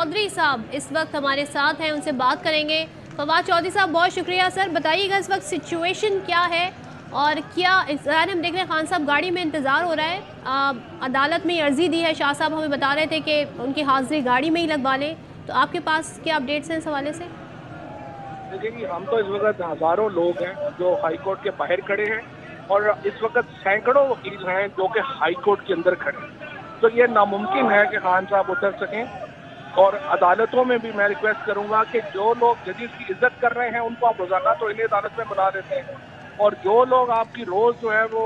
चौधरी साहब इस वक्त हमारे साथ हैं, उनसे बात करेंगे। फवाद चौधरी साहब, बहुत शुक्रिया सर। बताइएगा इस वक्त सिचुएशन क्या है और क्या इंतजार, हम देख रहे हैं खान साहब गाड़ी में इंतज़ार हो रहा है। अदालत में अर्जी दी है, शाह साहब हमें बता रहे थे कि उनकी हाजिरी गाड़ी में ही लगवा लें, तो आपके पास क्या अपडेट्स हैं इस हवाले से? देखिए, हम तो इस वक्त हजारों लोग हैं जो हाई कोर्ट के बाहर खड़े हैं और इस वक्त सैकड़ों वकील हैं जो कि हाई कोर्ट के अंदर खड़े हैं। तो ये नामुमकिन है कि खान साहब उतर सकें। और अदालतों में भी मैं रिक्वेस्ट करूंगा कि जो लोग जजेस की इज्जत कर रहे हैं उनको आप रोजाना तो इन्हें अदालत में बुला देते हैं, और जो लोग आपकी रोज जो है वो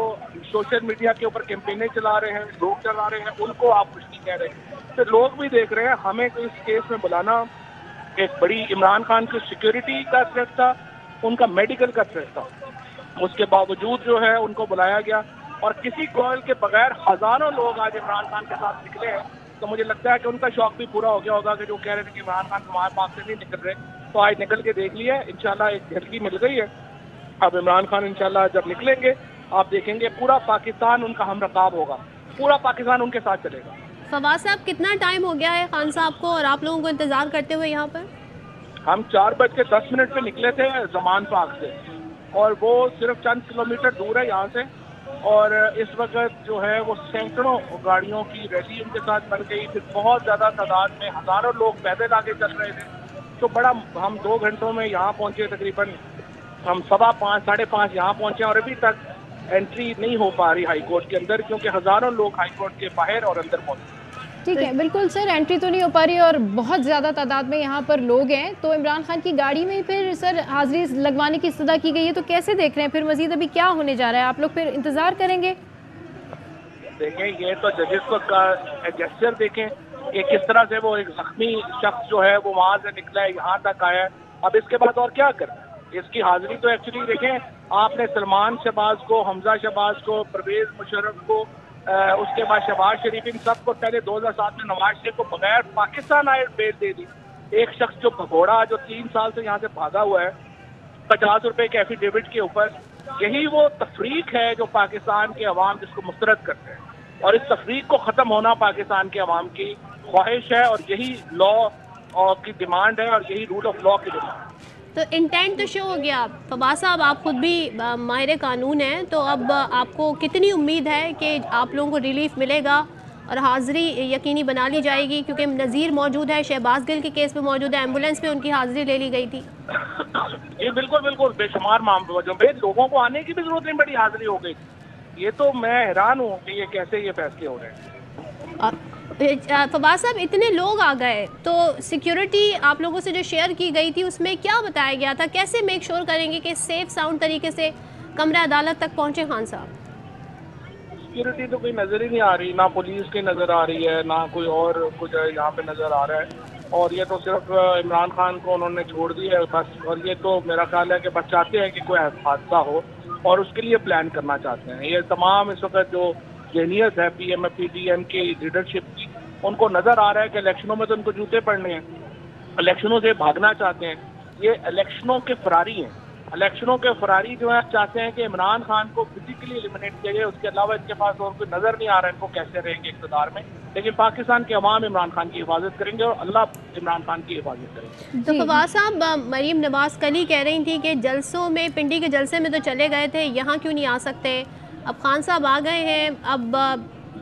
सोशल मीडिया के ऊपर कैंपेनें चला रहे हैं, लोग चला रहे हैं, उनको आप कुछ नहीं कह रहे हैं। तो लोग भी देख रहे हैं। हमें इस केस में बुलाना एक बड़ी, इमरान खान की सिक्योरिटी का थ्रेट था, उनका मेडिकल का थ्रेट था, उसके बावजूद जो है उनको बुलाया गया। और किसी कॉल के बगैर हजारों लोग आज इमरान खान के साथ निकले हैं। तो मुझे लगता है कि उनका शौक भी पूरा हो गया होगा कि जो कह रहे थे कि इमरान खान हमारे पास से नहीं निकल रहे, तो आज निकल के देख लिया। इंशाल्लाह एक झलकी मिल गई है। अब इमरान खान इंशाल्लाह जब निकलेंगे आप देखेंगे पूरा पाकिस्तान उनका हम रकाब होगा, पूरा पाकिस्तान उनके साथ चलेगा। फवाद साहब, कितना टाइम हो गया है खान साहब को और आप लोगों को इंतज़ार करते हुए यहाँ पर? हम 4:10 पे निकले थे जमान पार्क से, और वो सिर्फ चंद किलोमीटर दूर है यहाँ से। और इस वक्त जो है वो सैकड़ों गाड़ियों की रैली उनके साथ बन गई। फिर बहुत ज़्यादा तादाद में हज़ारों लोग पैदल आगे चल रहे थे। तो बड़ा, हम 2 घंटों में यहाँ पहुँचे तकरीबन। हम 5:15 5:30 यहाँ पहुँचे और अभी तक एंट्री नहीं हो पा रही हाई कोर्ट के अंदर, क्योंकि हज़ारों लोग हाई कोर्ट के बाहर और अंदर पहुँचे। ठीक है, बिल्कुल सर, एंट्री तो नहीं हो पा रही और बहुत ज़्यादा तादाद में यहाँ पर लोग हैं। तो इमरान खान की गाड़ी में फिर सर हाजिरी लगवाने की इस्तदा की गई है, तो कैसे देख रहे हैं फिर मजीद अभी क्या होने जा रहा है? आप लोग फिर इंतज़ार करेंगे? देखें, ये तो जजेस को जेस्चर देखें कि किस तरह से वो एक जख्मी शख्स जो है वो वहाँ से निकला है, यहाँ तक आया है। अब इसके बाद और क्या करना है? इसकी हाजिरी तो एक्चुअली देखें, आपने सलमान शहबाज को, हमजा शहबाज को, परवेज मुशर्रफ को, उसके बाद शहबाज शरीफ, इन सबको पहले 2007 में नवाज शरीफ को बगैर पाकिस्तान आए बेल दे दी। एक शख्स जो भगोड़ा जो 3 साल से यहाँ से भागा हुआ है 50 रुपए के एफिडेविट के ऊपर, यही वो तफरीक है जो पाकिस्तान के अवाम जिसको मुस्तरद करते हैं। और इस तफरीक को ख़त्म होना पाकिस्तान के अवाम की ख्वाहिश है, और यही लॉ की डिमांड है, और यही रूल ऑफ लॉ की डिमांड है। तो इंटेंट तो शो हो गया। फवाद साहब, आप खुद भी माहिर कानून हैं, तो अब आपको कितनी उम्मीद है कि आप लोगों को रिलीफ मिलेगा और हाज़िरी यकीनी बना ली जाएगी? क्योंकि नज़ीर मौजूद है, शहबाज गिल के केस में मौजूद है, एम्बुलेंस में उनकी हाज़िरी ले ली गई थी। जी बिल्कुल बिल्कुल, बेशुमार मामलों में लोगों को आने की भी जरूरत नहीं पड़ी, हाजिरी हो गई। ये तो मैं हैरान हूँ कि ये कैसे ये फैसले हो रहे हैं। फवाद साहब, इतने लोग आ गए तो सिक्योरिटी आप लोगों से जो शेयर की गई थी उसमें क्या बताया गया था? कैसे मेक श्योर करेंगे कि सेफ साउंड तरीके से कमरा अदालत तक पहुंचे खान साहब? सिक्योरिटी तो कोई नजर ही नहीं आ रही, ना पुलिस की नजर आ रही है, ना कोई और कुछ यहाँ पे नजर आ रहा है। और ये तो सिर्फ इमरान खान को उन्होंने छोड़ दिया है बस। और ये तो मेरा ख्याल है कि बस चाहते हैं कि कोई हादसा हो और उसके लिए प्लान करना चाहते हैं। ये तमाम इस वक्त जो जहनीत है PDM की लीडरशिप की, उनको नजर आ रहा है कि इलेक्शनों में तो उनको जूते पड़ने हैं, इलेक्शनों से भागना चाहते हैं। ये इलेक्शनों के फरारी हैं। इलेक्शनों के फरारी जो है चाहते हैं कि इमरान खान को फिजिकली एलिमिनेट किया जाए, उसके अलावा इनके पास और कोई नजर नहीं आ रहा है इनको कैसे रहेंगे इक़्तिदार में। लेकिन पाकिस्तान के अवाम इमरान खान की हिफाजत करेंगे और अल्लाह इमरान खान की हिफाजत करेंगे। तो फवाद साहब, मरीम नवाज कल ही कह रही थी कि जलसों में, पिंडी के जलसे में तो चले गए थे, यहाँ क्यों नहीं आ सकते? अब खान साहब आ गए हैं, अब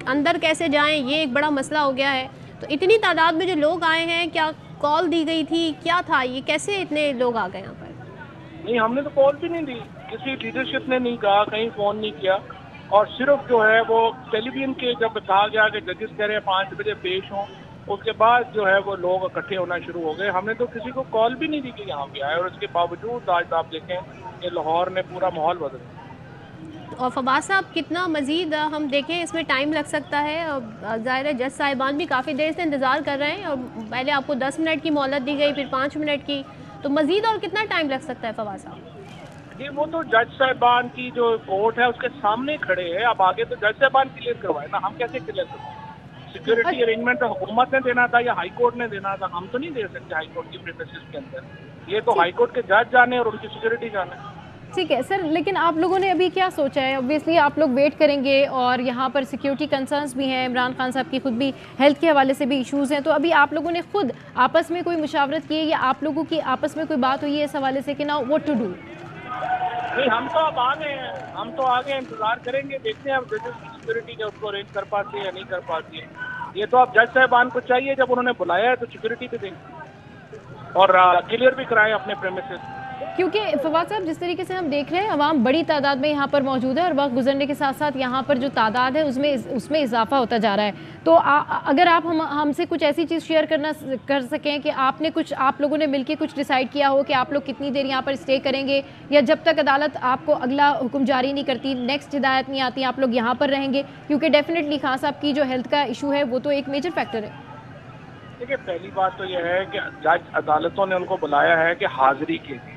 अंदर कैसे जाएं, ये एक बड़ा मसला हो गया है। तो इतनी तादाद में जो लोग आए हैं, क्या कॉल दी गई थी, क्या था ये, कैसे इतने लोग आ गए यहाँ पर? नहीं, हमने तो कॉल भी नहीं दी, किसी लीडरशिप ने नहीं कहा, कहीं फ़ोन नहीं किया। और सिर्फ जो है वो टेलीविजन के जब कहा गया कि जजेस कह रहे हैं 5 बजे पेश हों, उसके बाद जो है वो लोग इकट्ठे होना शुरू हो गए। हमने तो किसी को कॉल भी नहीं दी कि यहाँ पे आए, और उसके बावजूद आज आप देखें कि लाहौर ने पूरा माहौल बदल दिया। और फवाद साहब, कितना मज़ीद हम देखें इसमें टाइम लग सकता है? और ज़ाहिर है जज साहिबान भी काफ़ी देर से इंतज़ार कर रहे हैं, और पहले आपको 10 मिनट की मोहलत दी गई, फिर 5 मिनट की, तो मज़ीद और कितना टाइम लग सकता है फवाद साहब? जी, वो तो जज साहिबान की जो कोर्ट है उसके सामने खड़े हैं। अब आगे तो जज साहिबान क्लियर करवाए ना, हम कैसे क्लियर करवाएं? सिक्योरिटी अरेंजमेंट तो हुकूमत ने देना था या हाई कोर्ट ने देना था, हम तो नहीं दे सकते हाई कोर्ट की प्रीमिसेस के अंदर। ये तो हाई कोर्ट के जज जाने और उनकी सिक्योरिटी जाने। ठीक है सर, लेकिन आप लोगों ने अभी क्या सोचा है? ऑब्वियसली आप लोग वेट करेंगे और यहाँ पर सिक्योरिटी कंसर्न्स भी हैं, इमरान खान साहब की खुद भी हेल्थ के हवाले से भी इश्यूज़ हैं, तो अभी आप लोगों ने खुद आपस में कोई मुशावरत की है या आप लोगों की आपस में कोई बात हुई है इस हवाले से कि ना व्हाट टू डू? नहीं, हम तो अब आ गए हैं, हम तो आ गए, इंतजार करेंगे, देखते हैं अब जजेस की सिक्योरिटी क्या उसको अरेंज कर पाती है या नहीं कर पाती है। ये तो अब जज साहबान को चाहिए, जब उन्होंने बुलाया है तो सिक्योरिटी भी दें और क्लियर भी कराएं अपने प्रेमिसेस। क्योंकि फवाद साहब, जिस तरीके से हम देख रहे हैं अवाम बड़ी तादाद में यहाँ पर मौजूद है और वक्त गुजरने के साथ साथ यहाँ पर जो तादाद है उसमें इजाफा होता जा रहा है, तो अगर आप हमसे कुछ ऐसी चीज़ शेयर कर सकें कि आपने कुछ, आप लोगों ने मिलकर कुछ डिसाइड किया हो कि आप लोग कितनी देर यहाँ पर स्टे करेंगे, या जब तक अदालत आपको अगला हुक्म जारी नहीं करती, नेक्स्ट हिदायत नहीं आती, आप लोग यहाँ पर रहेंगे? क्योंकि डेफिनेटली खान साहब की जो हेल्थ का इशू है वो तो एक मेजर फैक्टर है। देखिए, पहली बात तो यह है कि जज अदालतों ने उनको बुलाया है कि हाजिरी के लिए,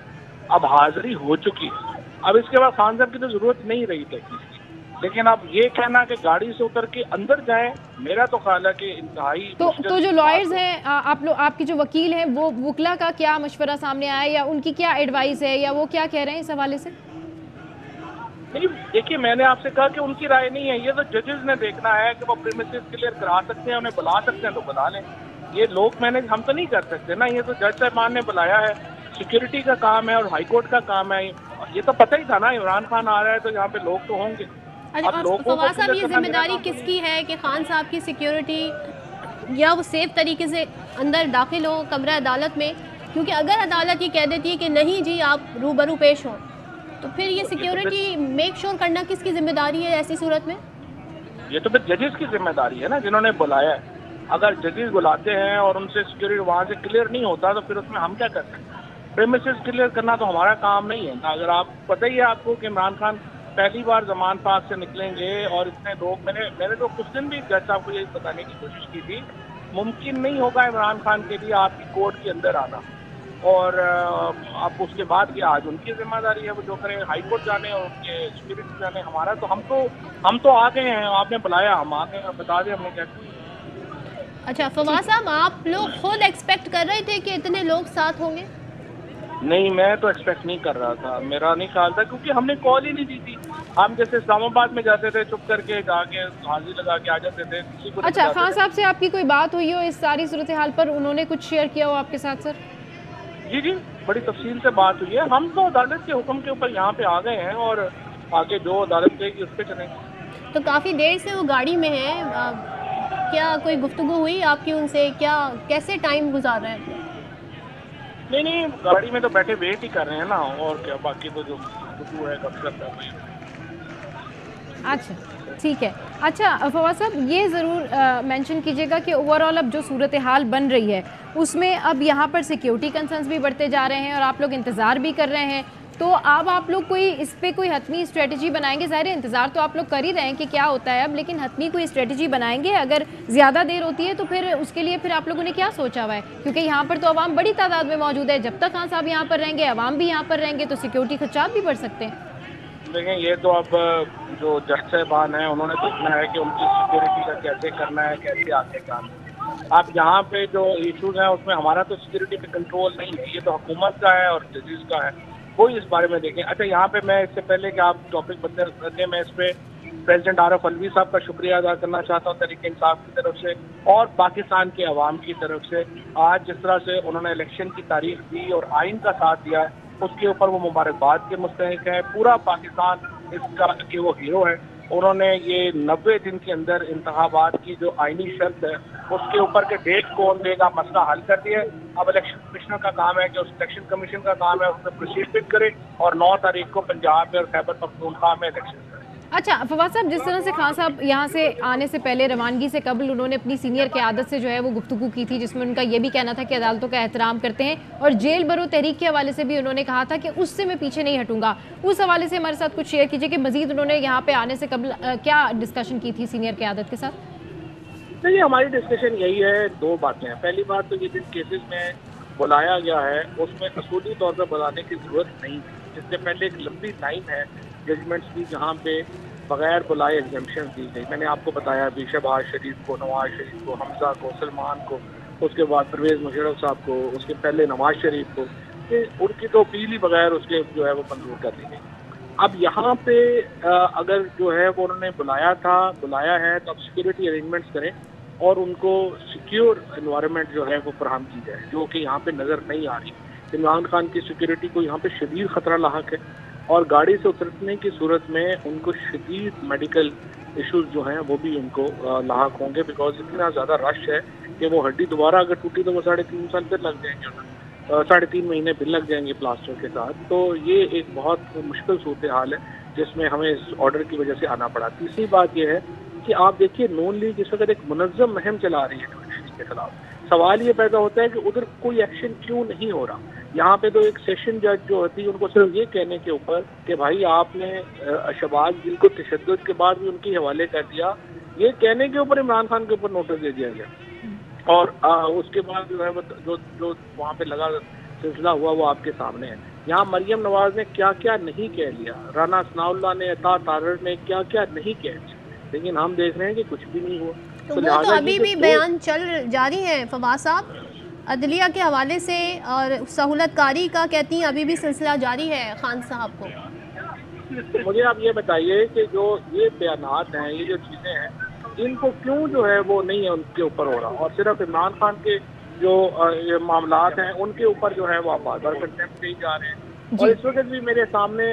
अब हाजिरी हो चुकी है, अब इसके बाद खान साहब की तो जरूरत नहीं रही टेक्निकली, लेकिन अब ये कहना कि गाड़ी से उतर के अंदर जाएं, मेरा तो ख्याल है कि इंतहाई तो जो लॉयर्स हैं, आप लोग, आपके जो वकील हैं, वो वकला का क्या मशवरा सामने आया या उनकी क्या एडवाइस है या वो क्या कह रहे हैं इस हवाले से? नहीं, देखिए, मैंने आपसे कहा कि उनकी राय नहीं है, ये तो जजेस ने देखना है कि वो प्रीमिसेस क्लियर करा सकते हैं, उन्हें बुला सकते हैं तो बुला लें। ये लोग मैंने हम तो नहीं कर सकते ना, ये तो जज साहबान ने बुलाया है, सिक्योरिटी का काम है और हाई कोर्ट का काम है। ये तो पता ही था ना इमरान खान आ रहा है तो यहाँ पे लोग तो होंगे। अच्छा, फवाद साहब, ये जिम्मेदारी किसकी है कि खान साहब की सिक्योरिटी या वो सेफ तरीके से अंदर दाखिल हो कमरा अदालत में? क्योंकि अगर अदालत ये कह देती है कि नहीं जी आप रूबरू पेश हो, तो फिर ये सिक्योरिटी मेक श्योर करना किसकी जिम्मेदारी है ऐसी सूरत में? ये तो फिर जजेस की जिम्मेदारी है ना, जिन्होंने बुलाया है। अगर जजेस बुलाते हैं और उनसे सिक्योरिटी वहाँ से क्लियर नहीं होता तो फिर उसमें हम क्या कर सकते हैं? प्रेमिसेस क्लियर करना तो हमारा काम नहीं है ना। अगर आप पता ही है आपको कि इमरान खान पहली बार जमान पास से निकलेंगे और इतने लोग, मैंने तो कुछ दिन भी जज साहब को यही बताने की कोशिश की थी, मुमकिन नहीं होगा इमरान खान के लिए आपकी कोर्ट के अंदर आना, और आप उसके बाद कि आज उनकी जिम्मेदारी है वो जो करें, हाई कोर्ट जाने और उनके सिक्योरिटी जाने। हमारा तो हम तो आ गए हैं, आपने बुलाया, हम आ गए, बता दें हमने क्या किया। अच्छा फवाद साहब, आप लोग खुद एक्सपेक्ट कर रहे थे कि इतने लोग साथ होंगे? नहीं, मैं तो एक्सपेक्ट नहीं कर रहा था, मेरा नहीं ख्याल था, क्योंकि हमने कॉल ही नहीं दी थी। हम जैसे इस्लामाबाद में जाते थे चुप करके जाके हाजिरी लगा के आ जाते थे, किसी को। अच्छा, खान साहब से आपकी कोई बात हुई हो इस सारी सूरत हाल पर, उन्होंने कुछ शेयर किया हो आपके साथ? सर जी जी, बड़ी तफसील से बात हुई है। हम तो अदालत के हुक्म के ऊपर यहाँ पे आ गए हैं और आगे जो अदालत कहेगी उस पर चलेंगे। तो काफ़ी देर से वो गाड़ी में है, क्या कोई गुफ्तगू हुई आपकी उनसे? क्या कैसे टाइम गुजार रहे हैं? नहीं, गाड़ी में तो बैठे वेट ही कर रहे हैं ना, और क्या, बाकी तो जो गुफ्तगू है गपशप है। अच्छा, ठीक है। अच्छा फवाद साहब, ये ज़रूर मेंशन कीजिएगा कि ओवरऑल अब जो सूरत हाल बन रही है उसमें अब यहाँ पर सिक्योरिटी कंसर्न्स भी बढ़ते जा रहे हैं और आप लोग इंतज़ार भी कर रहे हैं, तो अब आप लोग कोई इस पर कोई हतमी स्ट्रेटजी बनाएंगे? ज़ाहिर है इंतज़ार तो आप लोग कर ही रहे हैं कि क्या होता है अब, लेकिन हतमी कोई स्ट्रेटजी बनाएंगे अगर ज़्यादा देर होती है तो फिर उसके लिए फिर आप लोगों ने क्या सोचा हुआ है? क्योंकि यहाँ पर तो अवाम बड़ी तादाद में मौजूद है, जब तक खान साहब यहाँ पर रहेंगे, अवाम भी यहाँ पर रहेंगे, तो सिक्योरिटी खदशात भी बढ़ सकते हैं। देखें, ये तो अब जो जज साहबान हैं उन्होंने देखना है कि उनकी सिक्योरिटी का कैसे करना है, कैसे आगे काम। अब यहाँ पे जो इशूज हैं उसमें हमारा तो सिक्योरिटी पे कंट्रोल नहीं है, ये तो हुकूमत का है और जजेस का है, कोई इस बारे में देखें। अच्छा, यहाँ पे मैं इससे पहले कि आप टॉपिक बदले, मैं इस पे प्रेसिडेंट आरिफ अलवी साहब का शुक्रिया अदा करना चाहता हूँ तहरीक इंसाफ की तरफ से और पाकिस्तान के अवाम की तरफ से। आज जिस तरह से उन्होंने इलेक्शन की तारीख दी और आइन का साथ दिया है, उसके ऊपर वो मुबारकबाद के मुस्तहिक है। पूरा पाकिस्तान इसका कि वो हीरो है। उन्होंने ये 90 दिन के अंदर इंतखाबात की जो आइनी शर्त है उसके ऊपर के डेट कौन देगा मसला हल कर दिया है। अब इलेक्शन कमिश्नर का काम है कि उस इलेक्शन कमीशन का काम है उसमें प्रोसीड करे और 9 तारीख को पंजाब में और खैबर पख्तूनख्वा में इलेक्शन करे। अच्छा फवाद साहब, जिस तरह से खान साहब यहाँ से आने से पहले रवानगी से कबल उन्होंने अपनी सीनियर क़यादत से जो है वो गुफ्तगू की थी, जिसमें उनका ये भी कहना था कि अदालतों का एहतराम करते हैं और जेल भरो तहरीक के हवाले से भी उन्होंने कहा था कि उससे मैं पीछे नहीं हटूंगा। उस हवाले से हमारे साथ कुछ शेयर कीजिए कि मजीद उन्होंने यहाँ पे आने से कबल क्या डिस्कशन की थी सीनियर क़यादत के साथ? नहीं, हमारी डिस्कशन यही है, 2 बातें हैं। पहली बात तो ये जिन केसेस में बुलाया गया है उसमें असूली तौर पर बुलाने की जरूरत नहीं थी। इससे पहले एक लंबी लाइन है जजमेंट्स की जहाँ पे बगैर बुलाए एग्जामिशन दी गई। मैंने आपको बताया अभी शहबाज शरीफ को, नवाज शरीफ को, हमजा को, सलमान को, उसके बाद परवेज़ मुशर्रफ साहब को, उसके पहले नवाज शरीफ को, उनकी तो अपील ही बगैर उसके जो है वो मंजूर कर दी गई। अब यहाँ पे अगर जो है वो उन्होंने बुलाया है, तो अब सिक्योरिटी अरेंजमेंट्स करें और उनको सिक्योर एनवायरनमेंट जो है वो फराहम की जाए, जो कि यहाँ पे नज़र नहीं आ रही। इमरान खान की सिक्योरिटी को यहाँ पे शदीद खतरा लाहक है और गाड़ी से उतरने की सूरत में उनको शदीद मेडिकल इश्यूज जो हैं वो भी उनको लाहक होंगे, बिकॉज इतना ज़्यादा रश है कि वो हड्डी दोबारा अगर टूटी तो वो 3.5 साल फिर लग जाएंगे, 3.5 महीने फिर लग जाएंगे प्लास्टर के साथ। तो ये एक बहुत मुश्किल सूरत हाल है जिसमें हमें इस ऑर्डर की वजह से आना पड़ा। तीसरी बात यह है कि आप देखिए नून लीग इस वक्त एक मुनज़्ज़म मुहिम चला रही है टूरिस्ट के खिलाफ। सवाल ये पैदा होता है कि उधर कोई एक्शन क्यों नहीं हो रहा। यहाँ पे तो एक सेशन जज जो होती है उनको सिर्फ ये कहने के ऊपर कि भाई आपने शहबाज गिल को तशद्दुद के बाद भी उनके हवाले कर दिया, ये कहने के ऊपर इमरान खान के ऊपर नोटिस दे दिया गया और उसके बाद जो है जो वहाँ पे लगा सिलसिला हुआ वो आपके सामने है। यहाँ मरियम नवाज ने क्या क्या नहीं कह लिया, राना सनाउल्लाह ने, अता तारर ने क्या क्या नहीं कह लिया, लेकिन हम देख रहे हैं कि कुछ भी नहीं हुआ। तो वो तो अभी भी बयान जारी है फवाद साहब, अदलिया के हवाले से और सहूलतकारी का कहती हैं अभी भी सिलसिला जारी है खान साहब को। मुझे आप ये बताइए कि जो ये बयानात हैं, ये जो चीज़ें हैं, इनको क्यों जो है वो नहीं है उनके ऊपर हो रहा और सिर्फ इमरान खान के जो ये मामलात हैं उनके ऊपर जो है वो आप बार बार कंटेम्प्ट ही जा रहे हैं। और इस वक्त भी मेरे सामने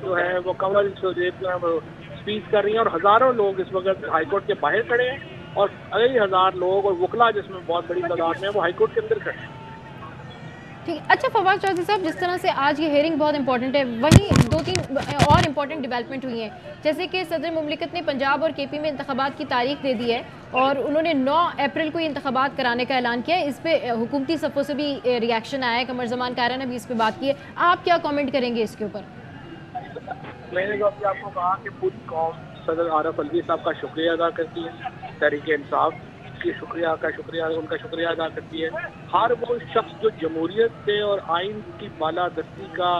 जो है वो कंवल शोजेब जो है वो स्पीच कर रही हैं और हज़ारों लोग इस वक्त हाईकोर्ट के बाहर खड़े हैं और कई हज़ार लोग और वकला जिसमें बहुत बड़ी तादाद में वो हाईकोर्ट के अंदर खड़े हैं। ठीक। अच्छा फवाद चौधरी साहब, जिस तरह से आज ये हेयरिंग बहुत इंपॉर्टेंट है, वहीं 2-3 और इम्पॉर्टेंट डेवलपमेंट हुई हैं, जैसे कि सदर मुमलिकत ने पंजाब और केपी में इंतखाबात की तारीख दे दी है और उन्होंने 9 अप्रैल को ये इंतखाबात कराने का ऐलान किया है। इस पर हुकूमती सफ़ों से भी रिएक्शन आया है, कमर ज़मान कायरा ने भी इस पर बात की है। आप क्या कॉमेंट करेंगे इसके ऊपर? मैंने जो अभी आपको कहा कि पूरी कौम सदर आरफ अलवी साहब का शुक्रिया अदा करती है, तहरीक इंसाफ की उनका शुक्रिया अदा करती है। हर वो शख्स जो जमहूरियत से और आइन की बालादस्ती का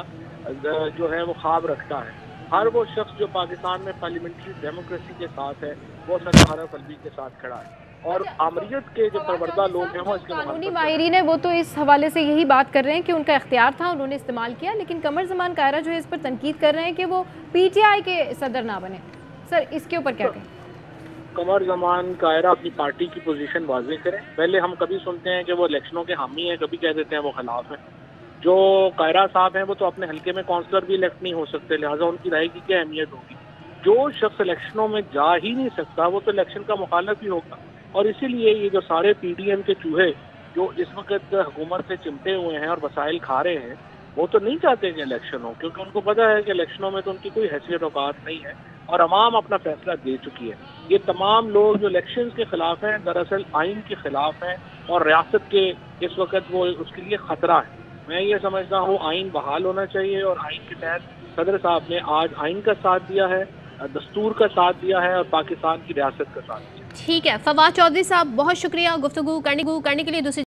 जो है वो ख्वाब रखता है, हर वो शख्स जो पाकिस्तान में पार्लियामेंट्री डेमोक्रेसी के साथ है, वो सदर आरफ अलवी के साथ खड़ा है और आमरीत के जो परवरदा लोग हैं वो इसके कानूनी माहिरीन है, वो तो इस हवाले से यही बात कर रहे हैं कि उनका इख्तियार था, उन्होंने इस्तेमाल किया, लेकिन कमर ज़मान कायरा जो है इस पर तनकीद कर रहे हैं कि वो PTI के सदर ना बने। सर इसके ऊपर क्या कहें? कमर ज़मान कायरा अपनी पार्टी की पोजीशन वाज़ेह करें। पहले हम कभी सुनते हैं कि वो इलेक्शनों के हामी हैं, कभी कह देते हैं वो खिलाफ हैं। जो कायरा साहब हैं वो तो अपने हल्के में काउंसलर भी इलेक्ट नहीं हो सकते, लिहाजा उनकी राय की क्या अहमियत होगी। जो शख्स इलेक्शनों में जा ही नहीं सकता वो तो इलेक्शन का मुखालिफ ही होगा। और इसीलिए ये जो सारे PDM के चूहे जो इस वक्त हुकूमत से चिमटे हुए हैं और वसाइल खा रहे हैं, वो तो नहीं चाहते कि इलेक्शन हो, क्योंकि उनको पता है कि इलेक्शनों में तो उनकी कोई हैसियत औकात नहीं है और अवाम अपना फैसला दे चुकी है। ये तमाम लोग जो इलेक्शंस के खिलाफ हैं दरअसल आइन के खिलाफ हैं और रियासत के इस वक्त वो उसके लिए खतरा है। मैं ये समझता हूँ आइन बहाल होना चाहिए और आइन के तहत सदर साहब ने आज आइन का साथ दिया है, दस्तूर का साथ दिया है और पाकिस्तान की रियासत का साथ दिया। ठीक है फवाद चौधरी साहब, बहुत शुक्रिया गुफ्तगू करने के लिए। दूसरी